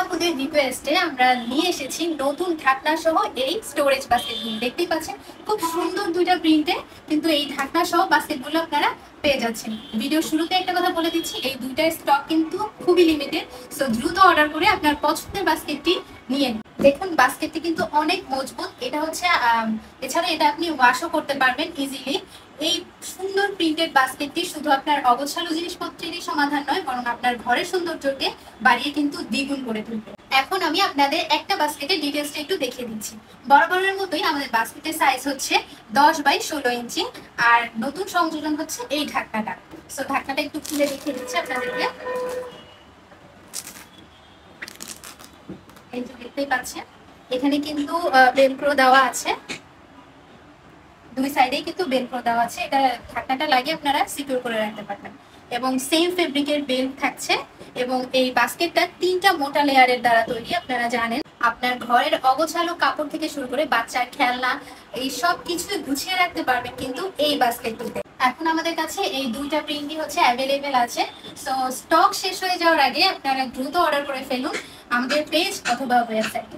আপুদের রিকোয়েস্টে আমরা নিয়ে এসেছি নতুন ঢাকনা সহ এই স্টোরেজ বাস্কেটগুলো। দেখতেই পাচ্ছেন খুব সুন্দর দুইটা প্রিন্টে কিন্তু এই ঢাকনা সহ বাস্কেটগুলো আপনারা পেয়ে যাচ্ছেন। ভিডিও শুরুতে একটা কথা বলে দিচ্ছি, এই দুইটার স্টক কিন্তু খুবই লিমিটেড, সো দ্রুত অর্ডার করে আপনার পছন্দের বাস্কেটটি নিয়ে নিন। দেখুন বাস্কেটটি কিন্তু অনেক মজবুত, এটা হচ্ছে এছাড়া এটা আপনি ওয়াশও করতে পারবেন ইজিলি। এই সুন্দর প্রিন্টেড বাস্কেটটি শুধু আপনার অগোছালো জিনিসপত্রেরই সমাধান নয়, বরং আপনার ঘরের সৌন্দর্যকে বাড়িয়ে কিন্তু দ্বিগুণ করে তুলবে। এখন আমি আপনাদের একটা বাস্কেটের ডিটেলসটা একটু দেখিয়ে দিচ্ছি। বরাবরের মতোই আমাদের বাস্কেটের সাইজ হচ্ছে 10x16 ইঞ্চি, আর নতুন সংযোজন হচ্ছে এই ঢাকনাটা। সো ঢাকনাটা একটু খুলে দেখিয়ে দিচ্ছি আপনাদেরকে। এই যে দেখতেই পাচ্ছেন এখানে কিন্তু বেলক্রো দেওয়া আছে, দুই সাইডেই কিন্তু বেলক্রো দেওয়া আছে। এটা ঢাকনাটা লাগিয়ে আপনারা সিকিউর করে রাখতে পারবেন। এবং সেম ফেব্রিকের বেল্ট থাকছে, এবং এই বাস্কেটটা 3টা মোটা লেয়ারের দ্বারা তৈরি। আপনারা জানেন আপনার ঘরের অগোছালো কাপড় থেকে শুরু করে বাচ্চার খেলনা এই সব কিছু গুছিয়ে রাখতে পারবেন কিন্তু এই বাস্কেটটিতে। এখন আমাদের কাছে এই দুইটা প্রিন্টই হচ্ছে অ্যাভেলেবেল আছে। সো স্টক শেষ হয়ে যাওয়ার আগে আপনারা দ্রুত অর্ডার করে ফেলুন আমাদের পেজ অথবা ওয়েবসাইটে।